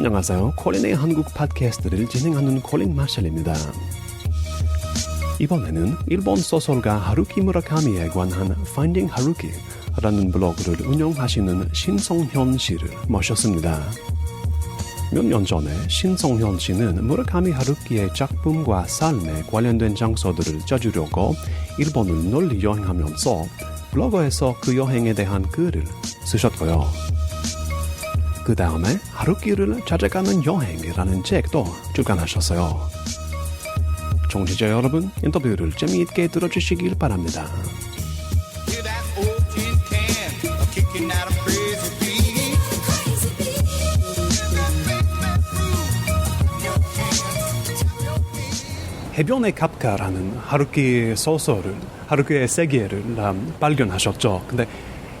안녕하세요. 콜린의 한국 팟캐스트를 진행하는 콜린 마샬입니다. 이번에는 일본 소설가 하루키 무라카미에 관한 Finding Haruki라는 블로그를 운영하시는 신성현 씨를 모셨습니다. 몇 년 전에 신성현 씨는 무라카미 하루키의 작품과 삶에 관련된 장소들을 찾으려고 일본을 널리 여행하면서 블로그에서 그 여행에 대한 글을 쓰셨고요. 그 다음에 하루키를 찾아가는 여행이라는 책도 출간하셨어요. 청취자 여러분, 인터뷰를 재미있게 들어주시길 바랍니다. 해변의 카프카라는 하루키 소설을, 하루키의 세계를 발견하셨죠. 근데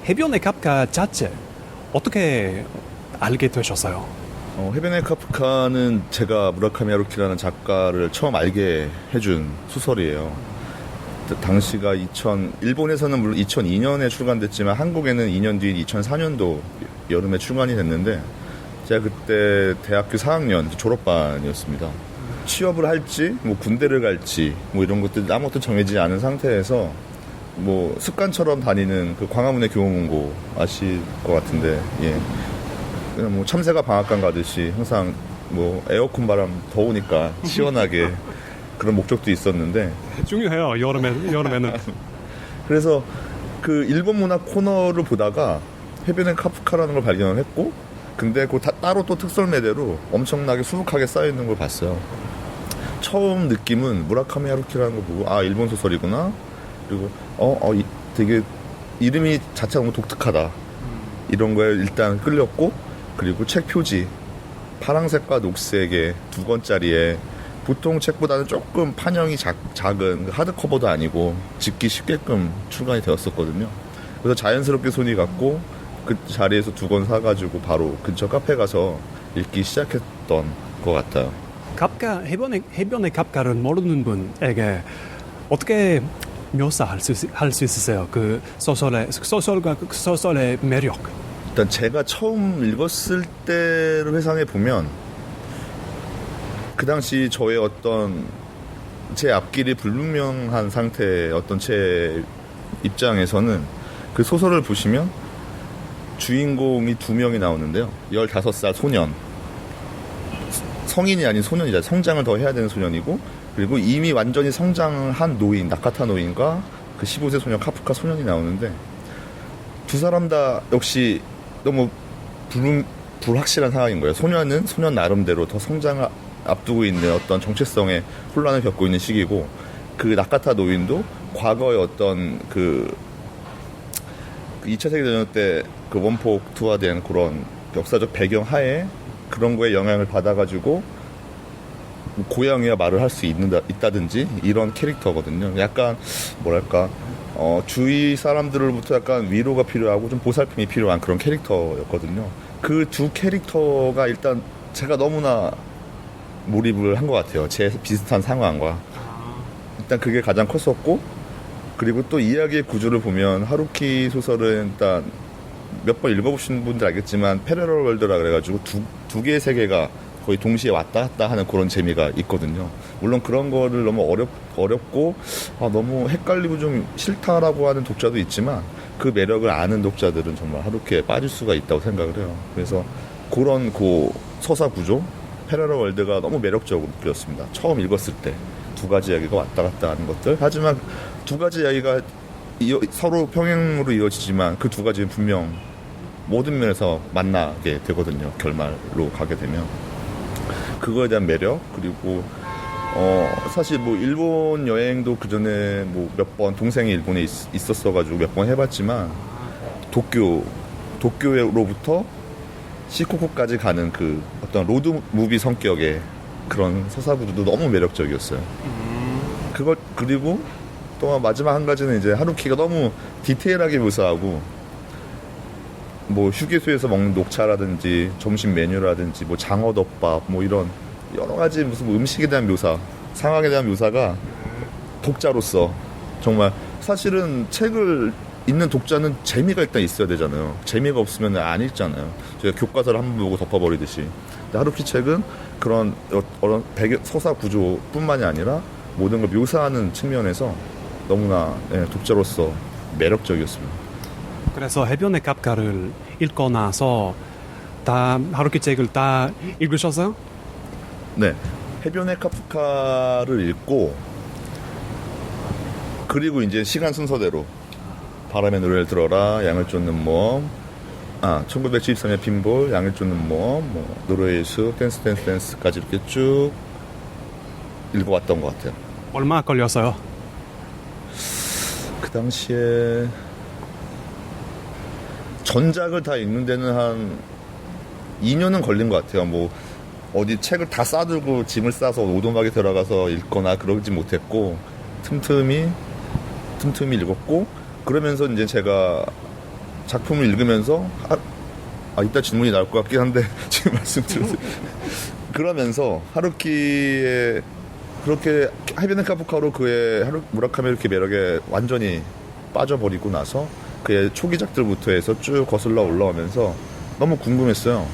해변의 카프카 자체 어떻게 알게 되셨어요? 해변의 카프카는 제가 무라카미 하루키라는 작가를 처음 알게 해준 소설이에요. 당시가 일본에서는 물론 2002년에 출간됐지만 한국에는 2년 뒤인 2004년도 여름에 출간이 됐는데 제가 그때 대학교 4학년 졸업반이었습니다. 취업을 할지, 군대를 갈지, 이런 것들 아무것도 정해지지 않은 상태에서 습관처럼 다니는 그 광화문의 교보문고 아실 것 같은데, 예. 그냥 참새가 방앗간 가듯이 항상 에어컨 바람 더우니까 시원하게 그런 목적도 있었는데. 중요해요, 여름에는. 그래서 그 일본 문학 코너를 보다가 해변의 카프카라는 걸 발견을 했고, 근데 따로 또 특설매대로 엄청나게 수북하게 쌓여있는 걸 봤어요. 처음 느낌은 무라카미 하루키라는 걸 보고, 일본 소설이구나. 그리고, 되게 이름이 자체가 너무 독특하다. 이런 거에 일단 끌렸고, 그리고 책 표지, 파란색과 녹색의 2권짜리에 보통 책보다는 조금 판형이 작은 하드커버도 아니고 집기 쉽게끔 출간이 되었었거든요. 그래서 자연스럽게 손이 갔고 그 자리에서 2권 사가지고 바로 근처 카페 가서 읽기 시작했던 것 같아요. 카프카, 해변의 카프카를 모르는 분에게 어떻게 묘사할 수 있으세요? 그 소설의 매력. 일단 제가 처음 읽었을 때를 회상해 보면 그 당시 저의 어떤 제 앞길이 불분명한 상태의 어떤 제 입장에서는 그 소설을 보시면 주인공이 2명이 나오는데요. 15살 소년, 성인이 아닌 소년이자 성장을 더 해야 되는 소년이고, 그리고 이미 완전히 성장을 한 노인, 나카타 노인과 그 15세 소년 카프카 소년이 나오는데, 2 사람 다 역시 너무 불확실한 상황인 거예요. 소년은 소년 나름대로 더 성장을 앞두고 있는 어떤 정체성의 혼란을 겪고 있는 시기고, 그 나카타 노인도 과거의 어떤 그 2차 세계대전 때 그 원폭 투하된 그런 역사적 배경 하에 그런 거에 영향을 받아가지고 고양이와 말을 할 수 있다든지 이런 캐릭터거든요. 약간 주위 사람들로부터 약간 위로가 필요하고 좀 보살핌이 필요한 그런 캐릭터였거든요. 그 2 캐릭터가 일단 제가 너무나 몰입을 한 것 같아요. 제 비슷한 상황과. 일단 그게 가장 컸었고, 그리고 또 이야기의 구조를 보면 하루키 소설은 일단 몇 번 읽어보신 분들 알겠지만 패러럴 월드라 그래가지고 두 개의 세계가 거의 동시에 왔다 갔다 하는 그런 재미가 있거든요. 물론 그런 거를 너무 어렵고 너무 헷갈리고 좀 싫다라고 하는 독자도 있지만 그 매력을 아는 독자들은 정말 하루키에 빠질 수가 있다고 생각을 해요. 그래서 그런 서사 구조, 패러럴 월드가 너무 매력적으로 느껴졌습니다. 처음 읽었을 때 2가지 이야기가 왔다 갔다 하는 것들. 하지만 2가지 이야기가 서로 평행으로 이어지지만 그 2가지는 분명 모든 면에서 만나게 되거든요. 결말로 가게 되면. 그거에 대한 매력, 그리고 사실 일본 여행도 그 전에 몇 번 동생이 일본에 있었어가지고 몇 번 해봤지만 도쿄로부터 시코쿠까지 가는 그 어떤 로드 무비 성격의 그런 서사 구조도 너무 매력적이었어요. 그리고 또 마지막 한 가지는 이제 하루키가 너무 디테일하게 묘사하고 휴게소에서 먹는 녹차라든지 점심 메뉴라든지 장어덮밥 이런 여러 가지 무슨 음식에 대한 묘사, 상황에 대한 묘사가 독자로서 정말 사실은 책을 읽는 독자는 재미가 일단 있어야 되잖아요. 재미가 없으면 안 읽잖아요. 제가 교과서를 한번 보고 덮어버리듯이. 근데 하루키 책은 그런 서사 구조뿐만이 아니라 모든 걸 묘사하는 측면에서 너무나 독자로서 매력적이었습니다. 그래서 해변의 카프카를 읽고 나서 다 하루키 책을 다 읽으셨어요? 네, 해변의 카프카를 읽고 그리고 이제 시간 순서대로 바람의 노래를 들어라, 양을 쫓는 몸, 1973년 핀볼, 양을 쫓는 몸, 노르웨이 숲, 댄스까지 이렇게 쭉 읽어왔던 것 같아요. 얼마 걸렸어요? 그 당시에 전작을 다 읽는 데는 한 2년은 걸린 것 같아요. 뭐 어디 책을 다 싸들고 짐을 싸서 오두막에 들어가서 읽거나 그러지 못했고 틈틈이 읽었고 그러면서 이제 제가 작품을 읽으면서 이따 질문이 나올 것 같긴 한데 지금 말씀드렸어요. 그러면서 하루키의 그렇게 해변의 카프카로 그의 무라카미 하루키 매력에 완전히 빠져버리고 나서 그의 초기작들부터 해서 쭉 거슬러 올라오면서 너무 궁금했어요.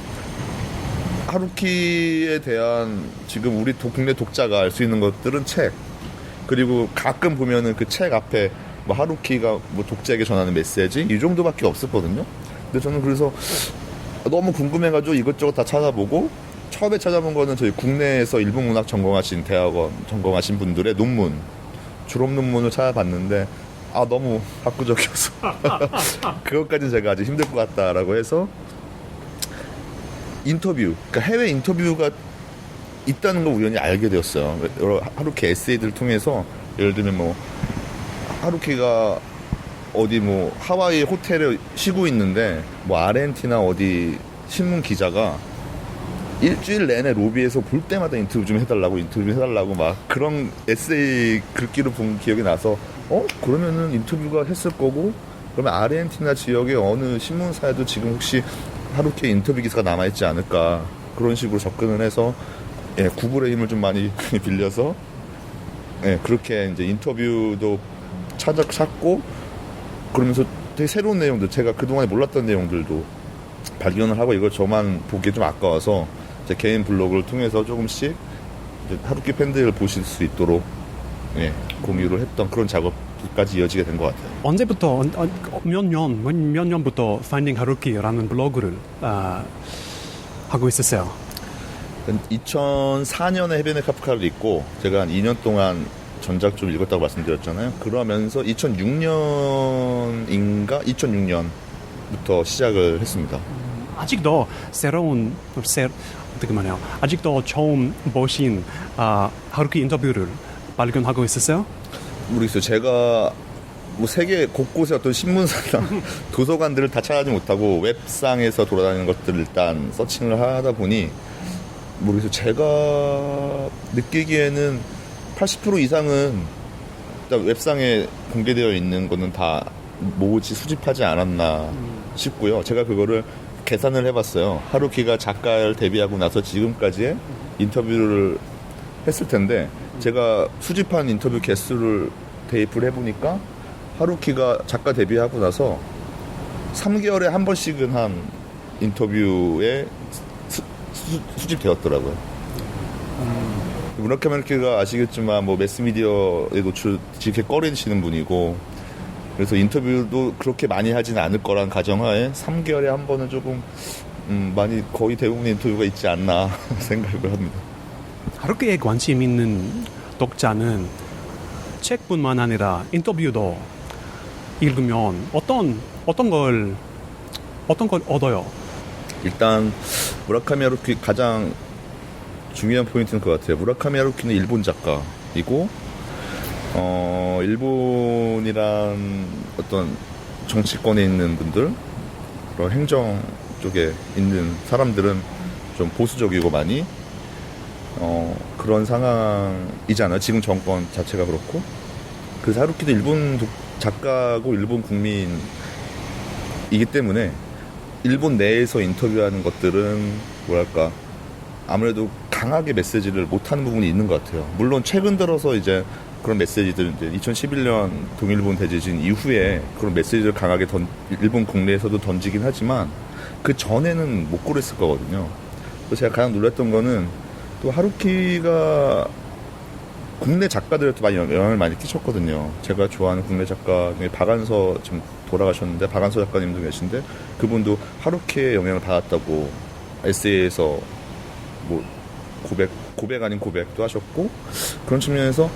하루키에 대한 지금 우리 국내 독자가 알 수 있는 것들은 책, 그리고 가끔 보면은 그 책 앞에 뭐 하루키가 뭐 독자에게 전하는 메시지 이 정도밖에 없었거든요. 근데 저는 그래서 너무 궁금해가지고 이것저것 다 찾아보고 처음에 찾아본 거는 저희 국내에서 일본 문학 전공하신 대학원 전공하신 분들의 논문, 졸업 논문을 찾아봤는데 너무 학구적이어서 그것까지는 제가 아직 힘들 것 같다라고 해서 인터뷰, 그러니까 해외 인터뷰가 있다는 걸 우연히 알게 되었어요. 여러 하루키 에세이들을 통해서 예를 들면 뭐 하루키가 어디 뭐 하와이 호텔에 쉬고 있는데 뭐 아르헨티나 어디 신문 기자가 일주일 내내 로비에서 볼 때마다 인터뷰 좀 해달라고 막 그런 에세이 글귀를 본 기억이 나서 그러면은 인터뷰가 했을 거고 그러면 아르헨티나 지역의 어느 신문사에도 지금 혹시 하루키의 인터뷰 기사가 남아있지 않을까 그런 식으로 접근을 해서 구글의 힘을 좀 많이 빌려서 그렇게 이제 인터뷰도 찾고 그러면서 되게 새로운 내용들 제가 그동안에 몰랐던 내용들도 발견을 하고 이걸 저만 보기 좀 아까워서 제 개인 블로그를 통해서 조금씩 하루키 팬들을 보실 수 있도록 공유를 했던 그런 작업까지 이어지게 된 것 같아요. 언제부터 몇 년부터 Finding 하루키라는 블로그를 하고 있었어요? 2004년에 해변의 카프카를 읽고 제가 한 2년 동안 전작 좀 읽었다고 말씀드렸잖아요. 그러면서 2006년부터 시작을 했습니다. 아직도 어떻게 말해요? 아직도 처음 보신 하루키 인터뷰를 발견하고 있었어요? 모르겠어요. 제가 뭐 세계 곳곳에 어떤 신문사나 도서관들을 다 찾아가지 못하고 웹상에서 돌아다니는 것들을 일단 서칭을 하다 보니 모르겠어요. 제가 느끼기에는 80% 이상은 일단 웹상에 공개되어 있는 거는 다 모으지 수집하지 않았나 싶고요. 제가 그거를 계산을 해봤어요. 하루키가 작가를 데뷔하고 나서 지금까지의 인터뷰를 했을 텐데 제가 수집한 인터뷰 개수를 대입을 해보니까 하루키가 작가 데뷔하고 나서 3개월에 한 번씩은 한 인터뷰에 수집되었더라고요. 무라카미 하루키가 아시겠지만 뭐 매스미디어에 이렇게 꺼리시는 분이고 그래서 인터뷰도 그렇게 많이 하지는 않을 거란 가정하에 3개월에 한 번은 조금 많이 거의 대부분의 인터뷰가 있지 않나 생각을 합니다. 하루키에 관심 있는 독자는 책뿐만 아니라 인터뷰도 읽으면 어떤 걸 얻어요? 일단 무라카미 하루키 가장 중요한 포인트는 그것 같아요. 무라카미 하루키는 일본 작가이고 일본이란 어떤 정치권에 있는 분들, 그런 행정 쪽에 있는 사람들은 좀 보수적이고 많이 그런 상황이잖아요. 지금 정권 자체가 그렇고. 그래서 하루키도 일본 작가고 일본 국민이기 때문에 일본 내에서 인터뷰하는 것들은 뭐랄까 아무래도 강하게 메시지를 못하는 부분이 있는 것 같아요. 물론 최근 들어서 이제 그런 메시지들 이제 2011년 동일본 대지진 이후에 그런 메시지를 강하게 일본 국내에서도 던지긴 하지만 그 전에는 못 그랬을 거거든요. 또 제가 가장 놀랐던 거는 또 하루키가 국내 작가들한테 많이 영향을 많이 끼쳤거든요. 제가 좋아하는 국내 작가 중에 박안서 지금 돌아가셨는데 박안서 작가님도 계신데 그분도 하루키의 영향을 받았다고 에세이에서 뭐 고백 아닌 고백도 하셨고 그런 측면에서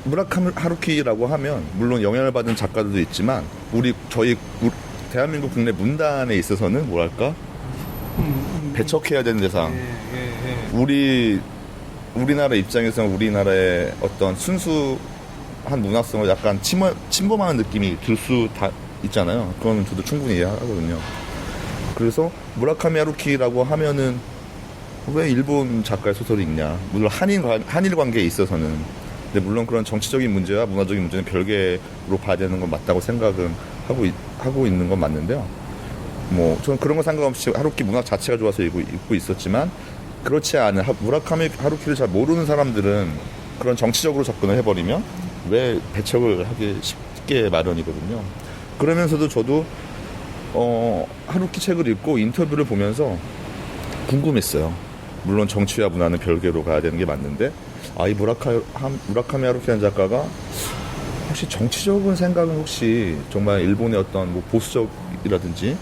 무라카미 하루키라고 하면 물론 영향을 받은 작가들도 있지만 대한민국 국내 문단에 있어서는 뭐랄까 배척해야 되는 대상. 우리나라 입장에서는 우리나라의 어떤 순수한 문화성을 약간 침범하는 느낌이 들 수 있잖아요. 그건 저도 충분히 이해하거든요. 그래서 무라카미 하루키라고 하면은 왜 일본 작가의 소설이 있냐. 물론 한일 관계에 있어서는. 근데 물론 그런 정치적인 문제와 문화적인 문제는 별개로 봐야 되는 건 맞다고 생각은 하고 있는 건 맞는데요. 뭐 저는 그런 거 상관없이 하루키 문학 자체가 좋아서 읽고 있었지만 그렇지 않은 무라카미 하루키를 잘 모르는 사람들은 그런 정치적으로 접근을 해버리면 왜 배척을 하기 쉽게 마련이거든요. 그러면서도 저도 하루키 책을 읽고 인터뷰를 보면서 궁금했어요. 물론 정치와 문화는 별개로 가야 되는 게 맞는데 이 무라카미 하루키라는 작가가 혹시 정치적인 생각은 혹시 정말 일본의 어떤 뭐 보수적이라든지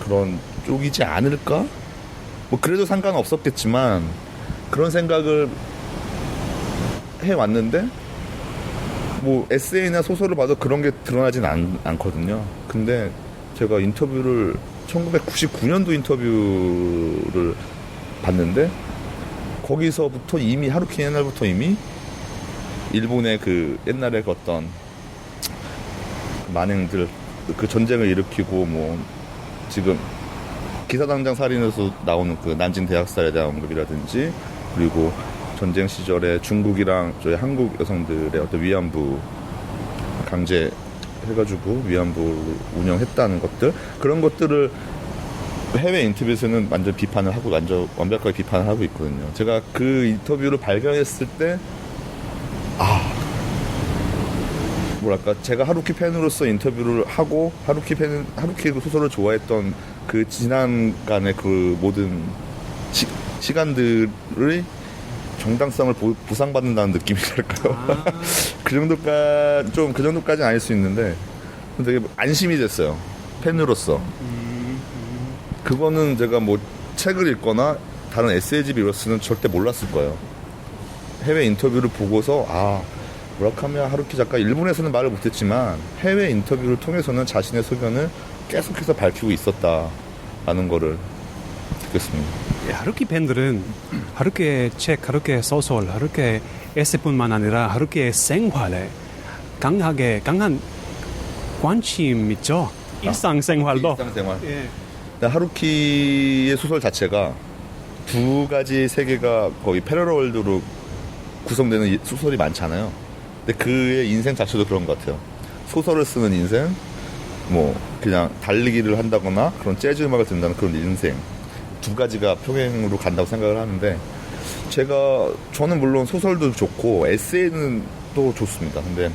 그런 쪽이지 않을까? 뭐 그래도 상관없었겠지만 그런 생각을 해왔는데 뭐 에세이나 소설을 봐도 그런 게 드러나진 않거든요. 근데 제가 1999년도 인터뷰를 봤는데 거기서부터 이미 하루키 옛날부터 이미 일본의 그 옛날에 그 어떤 만행들 그 전쟁을 일으키고 뭐 지금 기사당장 살인에서 나오는 그 난징 대학살에 대한 언급이라든지 그리고 전쟁 시절에 중국이랑 저희 한국 여성들의 어떤 위안부 강제 해가지고 위안부를 운영했다는 것들 그런 것들을 해외 인터뷰에서는 완전 비판을 하고 완벽하게 비판을 하고 있거든요. 제가 그 인터뷰를 발견했을 때 뭐랄까 제가 하루키 팬으로서 인터뷰를 하고 하루키 그 소설을 좋아했던 그 지난간의 그 모든 시간들의 정당성을 보상받는다는 느낌이랄까요? 그 정도까지는 아닐 수 있는데 되게 안심이 됐어요. 팬으로서. 그거는 제가 뭐 책을 읽거나 다른 에세이집 읽었으면 절대 몰랐을 거예요. 해외 인터뷰를 보고서 무라카미 하루키 작가 일본에서는 말을 못했지만 해외 인터뷰를 통해서는 자신의 소견을 계속해서 밝히고 있었다라는 거를 느꼈습니다. 하루키 팬들은 하루키의 책, 하루키의 소설, 하루키의 에세이뿐만 아니라 하루키의 생활에 강한 관심 있죠. 일상생활도. 일상생활. 예. 하루키의 소설 자체가 두 가지 세계가 거의 패러럴월드로 구성되는 소설이 많잖아요. 근데 그의 인생 자체도 그런 것 같아요. 소설을 쓰는 인생, 뭐 그냥 달리기를 한다거나 그런 재즈 음악을 듣는다는 그런 인생 두 가지가 평행으로 간다고 생각을 하는데 저는 물론 소설도 좋고 에세이는 또 좋습니다. 근데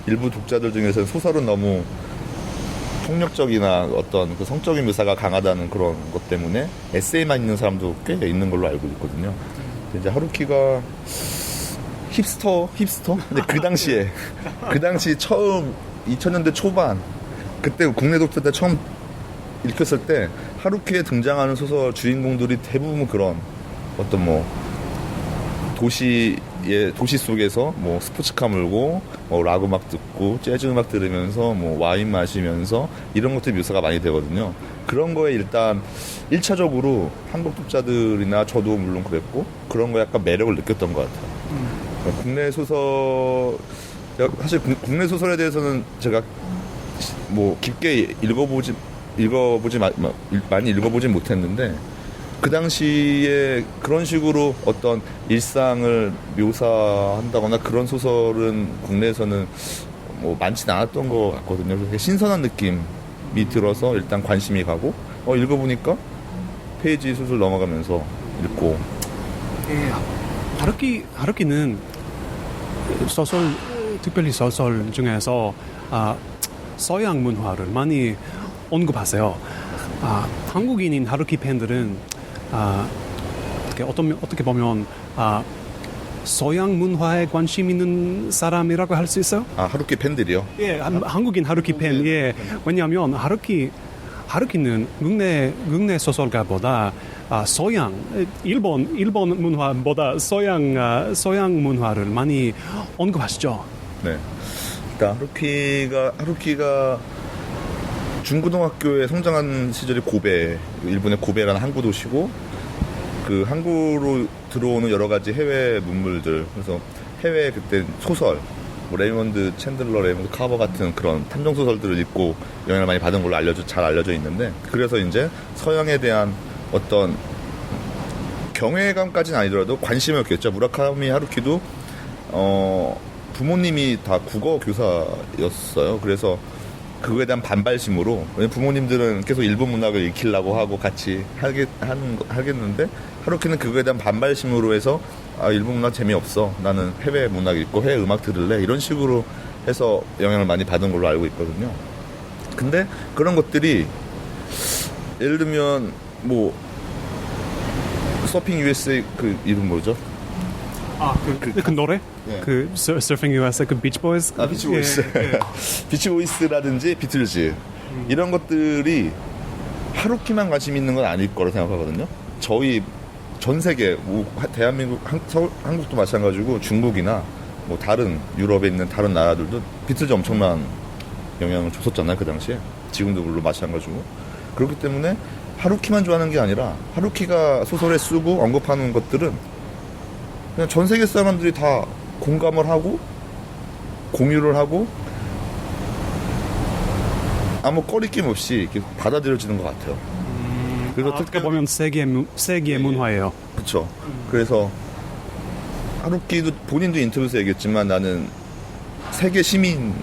일부 독자들 중에서는 소설은 너무 폭력적이나 어떤 그 성적인 묘사가 강하다는 그런 것 때문에 에세이만 있는 사람도 꽤 있는 걸로 알고 있거든요. 근데 이제 하루키가 힙스터? 근데 그 당시 처음 2000년대 초반 그때 국내 독자들 처음 읽혔을 때 하루키에 등장하는 소설 주인공들이 대부분 그런 어떤 뭐 도시 속에서 뭐 스포츠카 몰고 뭐 락 음악 듣고 재즈 음악 들으면서 뭐 와인 마시면서 이런 것들 묘사가 많이 되거든요. 그런 거에 일단 1차적으로 한국 독자들이나 저도 물론 그랬고 그런 거에 약간 매력을 느꼈던 것 같아요. 국내 소설 사실 국내 소설에 대해서는 제가 뭐 깊게 많이 읽어보진 못했는데 그 당시에 그런 식으로 어떤 일상을 묘사한다거나 그런 소설은 국내에서는 뭐 많지는 않았던 것 같거든요. 그래서 신선한 느낌이 들어서 일단 관심이 가고 읽어보니까 페이지 술술 넘어가면서 읽고. 하루키는 소설, 특별히 소설 중에서 서양 문화를 많이 언급하세요. 한국인인 하루키 팬들은 어떻게 보면 서양 문화에 관심 있는 사람이라고 할 수 있어요? 하루키 팬들이요? 예, 한국인 하루키 팬. 예, 왜냐하면 하루키는 국내 소설가보다 서양 일본 문화보다 서양 문화를 많이 언급하시죠. 네. 일단 하루키가 중고등학교에 성장한 시절이 고베, 일본의 고베라는 항구 도시고, 그 항구로 들어오는 여러 가지 해외 문물들, 그래서 해외 그때 소설, 뭐 레이먼드 챈들러, 레이먼드 카버 같은 그런 탐정 소설들을 읽고 영향을 많이 받은 걸로 잘 알려져 있는데, 그래서 이제 서양에 대한 어떤 경외감까지는 아니더라도 관심을 갖겠죠. 무라카미 하루키도 부모님이 다 국어 교사였어요. 그래서 그거에 대한 반발심으로, 부모님들은 계속 일본 문학을 익히려고 하고 같이 하겠는데, 하루키는 그거에 대한 반발심으로 해서 일본 문학 재미없어, 나는 해외 문학 읽고 해외 음악 들을래, 이런 식으로 해서 영향을 많이 받은 걸로 알고 있거든요. 근데 그런 것들이 예를 들면 뭐 서핑 USA 그 이름 뭐죠? 그 노래? 예. 그 Surfing USA 그 비치 보이즈? 비치 보이스. 예. 비치 보이스라든지 비틀즈 이런 것들이 하루키만 관심 있는 건 아닐 거라고 생각하거든요. 저희 전 세계, 대한민국, 한국도 마찬가지고 중국이나 뭐 다른 유럽에 있는 다른 나라들도 비틀즈 엄청난 영향을 줬었잖아요, 그 당시에. 지금도 물론 마찬가지고. 그렇기 때문에 하루키만 좋아하는 게 아니라 하루키가 소설에 쓰고 언급하는 것들은 그냥 전 세계 사람들이 다 공감을 하고 공유를 하고 아무 꺼리낌 없이 이렇게 받아들여지는 것 같아요. 그래서 어떻게 보면 세계의 문화예요. 그렇죠. 그래서 하루키도 본인도 인터뷰에서 얘기했지만, 나는 세계 시민으로서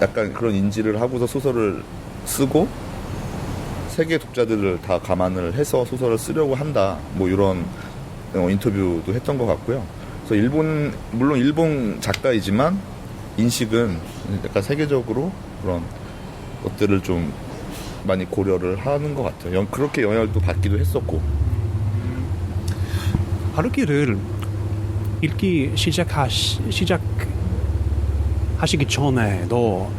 약간 그런 인지를 하고서 소설을 쓰고 세계 독자들을 다 감안을 해서 소설을 쓰려고 한다, 뭐 이런 인터뷰도 했던 것 같고요. 그래서 물론 일본 작가이지만 인식은 약간 세계적으로 그런 것들을 좀 많이 고려를 하는 것 같아요. 그렇게 영향을 또 받기도 했었고. 하루키를 읽기 시작하시기 전에도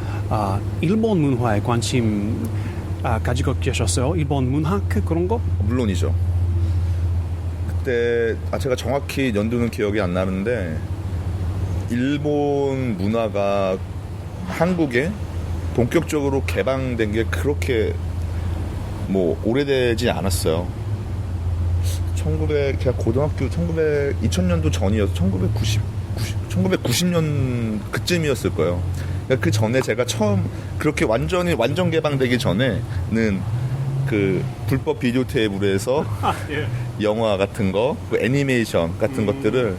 일본 문화에 관심 가지고 계셨어요? 일본 문학 그런 거? 물론이죠. 그때 제가 정확히 연도는 기억이 안 나는데, 일본 문화가 한국에 본격적으로 개방된 게 그렇게 뭐 오래되지 않았어요. 제가 고등학교 2000년도 전이어서 1990년 그쯤이었을 거예요. 그러니까 그 전에 제가 처음 그렇게 완전 개방되기 전에는 그 불법 비디오 테이프로 해서 예. 영화 같은 거, 그 애니메이션 같은 것들을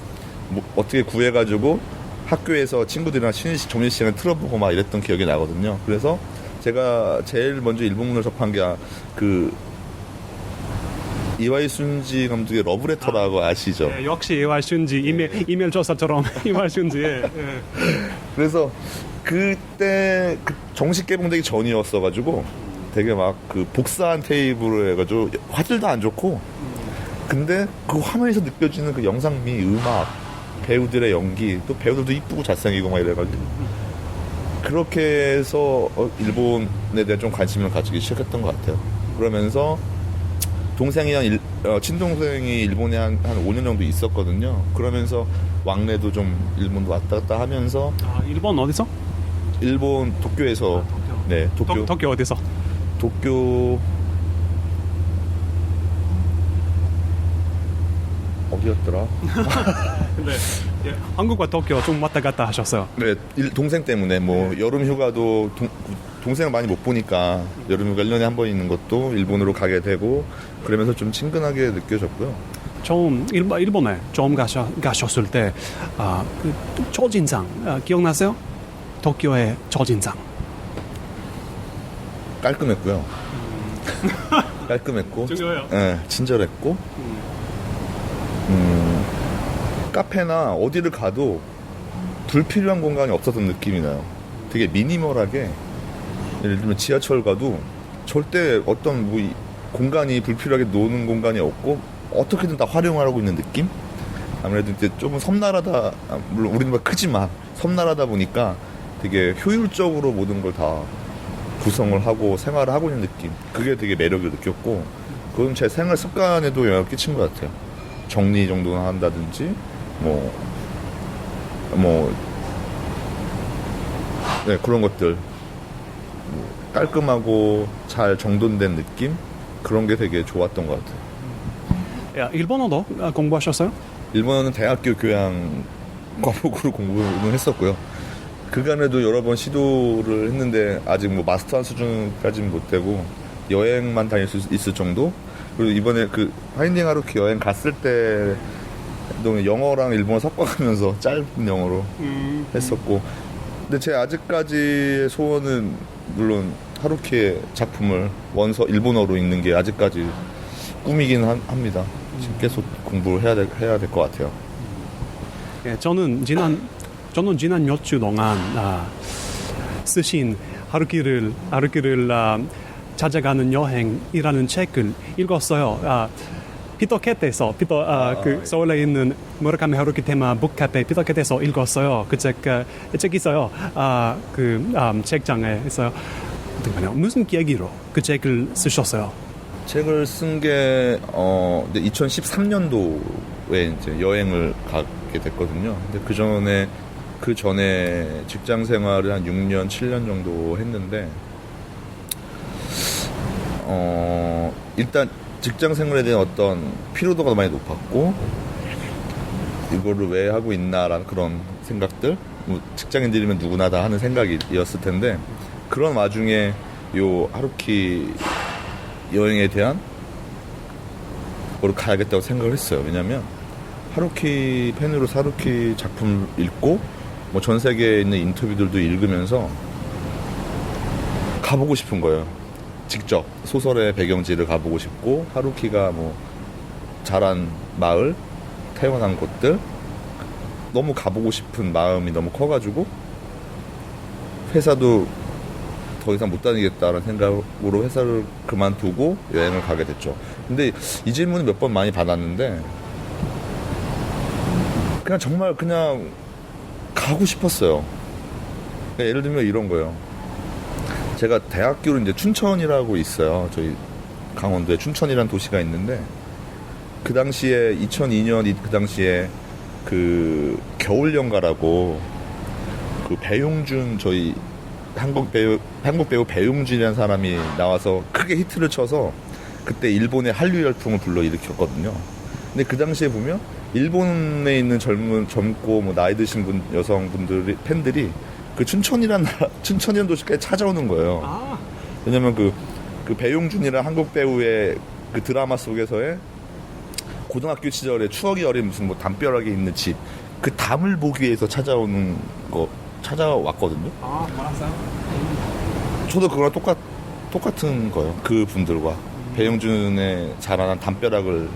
뭐 어떻게 구해가지고 학교에서 친구들이랑 점심시간에 틀어보고 막 이랬던 기억이 나거든요. 그래서 제가 제일 먼저 일본 문을 접한 게 이와이 순지 감독의 러브레터라고 아시죠? 예, 역시 이와이 순지 이메일 조사처럼 이와이 순지. 예. 그래서 그때 정식 개봉되기 전이었어가지고 되게 막 그 복사한 테이프로 해가지고 화질도 안 좋고, 근데 그 화면에서 느껴지는 그 영상미, 음악, 배우들의 연기, 또 배우들도 이쁘고 잘생기고 막 이래가지고 그렇게 해서 일본에 대한 좀 관심을 가지기 시작했던 것 같아요. 그러면서 친동생이 일본에 한 5년 정도 있었거든요. 그러면서 왕래도 좀 일본도 왔다 갔다 하면서. 일본 어디서? 일본 도쿄에서. 도쿄. 네, 도쿄 어디서? 도쿄 어디였더라? 네. 예, 한국과 도쿄 좀 왔다 갔다 하셨어요. 네, 동생 때문에 뭐 여름 휴가도 동생을 많이 못 보니까 여름 휴가 1년에 한 번 있는 것도 일본으로 가게 되고, 그러면서 좀 친근하게 느껴졌고요. 처음 일본에 처음 가셨을 때 그 초진장 기억나세요? 도쿄의 초진장. 깔끔했고요. 깔끔했고, 중요해요. 네, 친절했고, 카페나 어디를 가도 불필요한 공간이 없었던 느낌이 나요. 되게 미니멀하게, 예를 들면 지하철 가도 절대 어떤 공간이 불필요하게 노는 공간이 없고 어떻게든 다 활용하고 있는 느낌? 아무래도 이제 좀 섬나라다, 물론 우리는 뭐 크지만 섬나라다 보니까 되게 효율적으로 모든 걸 다 구성을 하고 생활을 하고 있는 느낌. 그게 되게 매력을 느꼈고, 그건 제 생활 습관에도 영향을 끼친 것 같아요. 정리 정도는 한다든지, 네, 그런 것들. 깔끔하고 잘 정돈된 느낌? 그런 게 되게 좋았던 것 같아요. 야, 일본어도 공부하셨어요? 일본어는 대학교 교양 과목으로 공부는 했었고요. 그간에도 여러 번 시도를 했는데 아직 뭐 마스터한 수준까지는 못 되고 여행만 다닐 수 있을 정도. 그리고 이번에 그 파인딩 하루키 여행 갔을 때도 영어랑 일본어 섞어가면서 짧은 영어로 했었고. 근데 제 아직까지의 소원은 물론 하루키의 작품을 원서 일본어로 읽는 게 아직까지 꿈이긴 합니다. 지금 계속 공부를 해야 될 것 같아요. 예, 저는 지난 몇 주 동안 쓰신 하루키를 찾아가는 여행이라는 책을 읽었어요. 피터캣에서 그 서울에 있는 무라카미 하루키 테마 북카페 피터캣에서 읽었어요. 그 책 있어요. 책장에 있어요. 무슨 계기로 그 책을 쓰셨어요? 책을 쓴 게 2013년도에 이제 여행을 가게 됐거든요. 근데 그 전에 직장 생활을 한 6년, 7년 정도 했는데 일단 직장 생활에 대한 어떤 피로도가 많이 높았고 이거를 왜 하고 있나라는 그런 생각들, 뭐 직장인들이면 누구나 다 하는 생각이었을 텐데 그런 와중에 요 하루키 여행에 대한 거를 가야겠다고 생각을 했어요. 왜냐면 하루키 팬으로서 하루키 작품을 읽고 뭐 전 세계에 있는 인터뷰들도 읽으면서 가보고 싶은 거예요. 직접 소설의 배경지를 가보고 싶고 하루키가 뭐 자란 마을, 태어난 곳들 너무 가보고 싶은 마음이 너무 커가지고 회사도 더 이상 못 다니겠다라는 생각으로 회사를 그만두고 여행을 가게 됐죠. 근데 이 질문을 몇 번 많이 받았는데 정말 가고 싶었어요. 그러니까 예를 들면 이런 거예요. 제가 대학교를 이제 춘천이라고 있어요. 저희 강원도에 춘천이라는 도시가 있는데 그 당시에 2002년 그 당시에 그 겨울연가라고 그 배용준 저희 한국 배우 배용준이라는 사람이 나와서 크게 히트를 쳐서 그때 일본의 한류 열풍을 불러일으켰거든요. 근데 그 당시에 보면 일본에 있는 젊고 뭐 나이 드신 여성분들이 팬들이 그 춘천이라는 도시까지 찾아오는 거예요. 왜냐면 그 배용준이라는 한국 배우의 그 드라마 속에서의 고등학교 시절에 추억이 어린 무슨 뭐 담벼락에 있는 집, 그 담을 보기 위해서 찾아왔거든요. 몰랐어요? 저도 그거랑 똑같은 거예요. 그 분들과 배용준의 자라난 담벼락을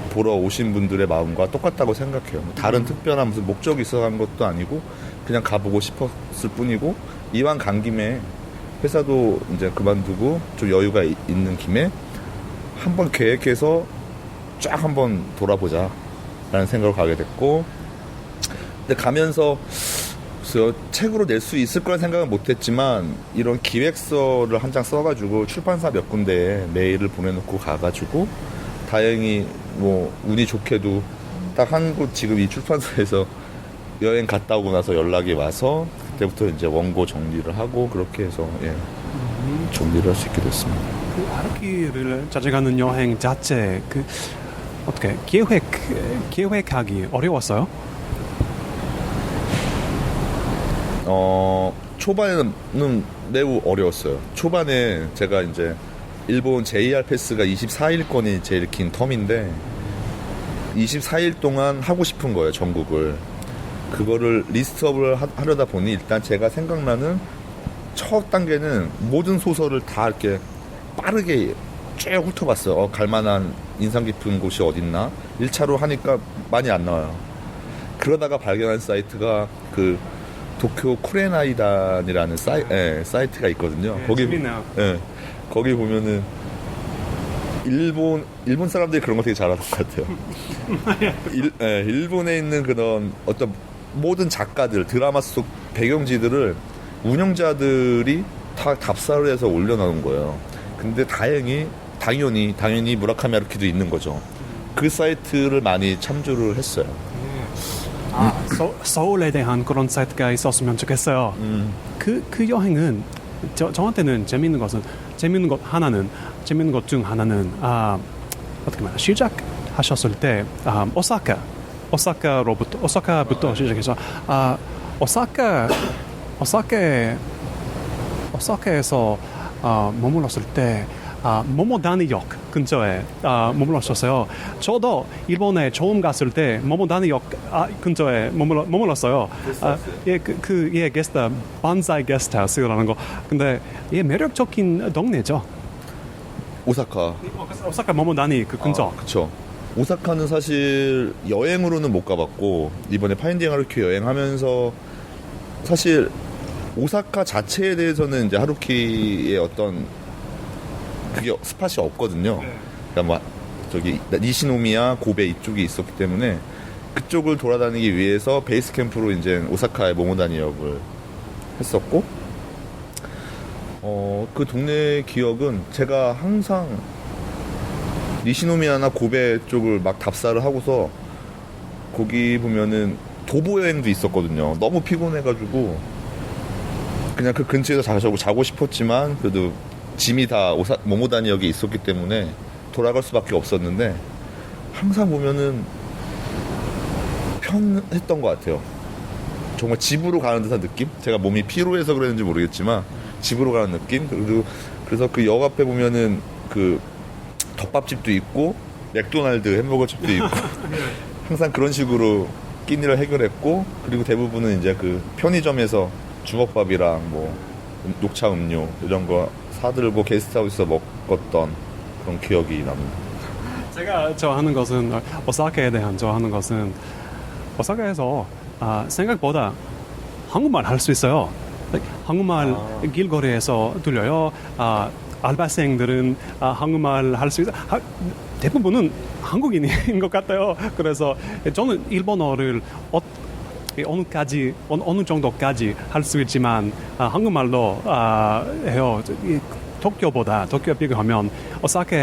보러 오신 분들의 마음과 똑같다고 생각해요. 다른 특별한 무슨 목적이 있어 간 것도 아니고 그냥 가보고 싶었을 뿐이고 이왕 간 김에 회사도 이제 그만두고 좀 여유가 있는 김에 한번 계획해서 쫙 한번 돌아보자 라는 생각으로 가게 됐고, 근데 가면서 책으로 낼 수 있을 거라 생각은 못했지만 이런 기획서를 한 장 써가지고 출판사 몇 군데에 메일을 보내놓고 가가지고 다행히 뭐 운이 좋게도 딱 한 곳 지금 이 출판사에서 여행 갔다 오고 나서 연락이 와서 그때부터 이제 원고 정리를 하고 그렇게 해서 정리를 할 수 있게 됐습니다. 그 하루키를 찾아가는 여행 자체 어떻게 계획하기 어려웠어요? 초반에는 매우 어려웠어요. 초반에 제가 이제 일본 JR 패스가 24일권이 제일 긴 텀인데 24일 동안 하고 싶은 거예요, 전국을. 그거를 리스트업을 하려다 보니 일단 제가 생각나는 첫 단계는 모든 소설을 다 이렇게 빠르게 쭉 훑어봤어요. 갈만한 인상 깊은 곳이 어딨나? 1차로 하니까 많이 안 나와요. 그러다가 발견한 사이트가 그 도쿄 쿠레나이단이라는 사이트가 있거든요. 거기 재밌네요. 거기 보면은 일본 사람들이 그런 거 되게 잘하는 것 같아요. 일본에 있는 그런 어떤 모든 작가들, 드라마 속 배경지들을 운영자들이 다 답사를 해서 올려놓은 거예요. 근데 당연히 무라카미 하루키도 있는 거죠. 그 사이트를 많이 참조를 했어요. 서울에 대한 그런 사이트가 있었으면 좋겠어요. 그 여행은 저한테는 재밌는 것 중 하나는 어떻게 말해 시작하셨을 때 오사카부터 시작해서 오사카에서 머물렀을 때 모모다니역 근처에 머물렀었어요. 저도 일본에 처음 갔을 때 모모다니역 근처에 머물렀어요. 게스트 반사이 게스트하우스라는 거. 근데 매력적인 동네죠. 오사카 모모다니 그 근처. 그렇죠. 오사카는 사실 여행으로는 못 가봤고 이번에 파인딩 하루키 여행하면서 사실 오사카 자체에 대해서는 이제 하루키의 어떤 그게 스팟이 없거든요. 그러니까 뭐 저기 니시노미야, 고베 이쪽이 있었기 때문에 그쪽을 돌아다니기 위해서 베이스 캠프로 이제 오사카의 모모다니역을 했었고, 그 동네 기억은 제가 항상 니시노미야나 고베 쪽을 막 답사를 하고서 거기 보면은 도보 여행도 있었거든요. 너무 피곤해가지고 그냥 그 근처에서 자고 싶었지만 그래도 짐이 다 모모다니역에 있었기 때문에 돌아갈 수밖에 없었는데 항상 보면은 편했던 것 같아요. 정말 집으로 가는 듯한 느낌? 제가 몸이 피로해서 그랬는지 모르겠지만 집으로 가는 느낌? 그래서 그 역 앞에 보면은 그 덮밥집도 있고 맥도날드 햄버거집도 있고 항상 그런 식으로 끼니를 해결했고, 그리고 대부분은 이제 그 편의점에서 주먹밥이랑 뭐 녹차 음료 이런 거 사들고 게스트하우스에서 먹었던 그런 기억이 납니다. 제가 좋아하는 것은 오사카에 대한 좋아하는 것은 오사카에서 생각보다 한국말 할 수 있어요. 한국말 길거리에서 들려요. 알바생들은 한국말 할 수 있어요. 대부분은 한국인인 것 같아요. 그래서 저는 일본어를 어느 정도까지 할 수 있지만 한국말로 해요. 도쿄 비교하면 오사카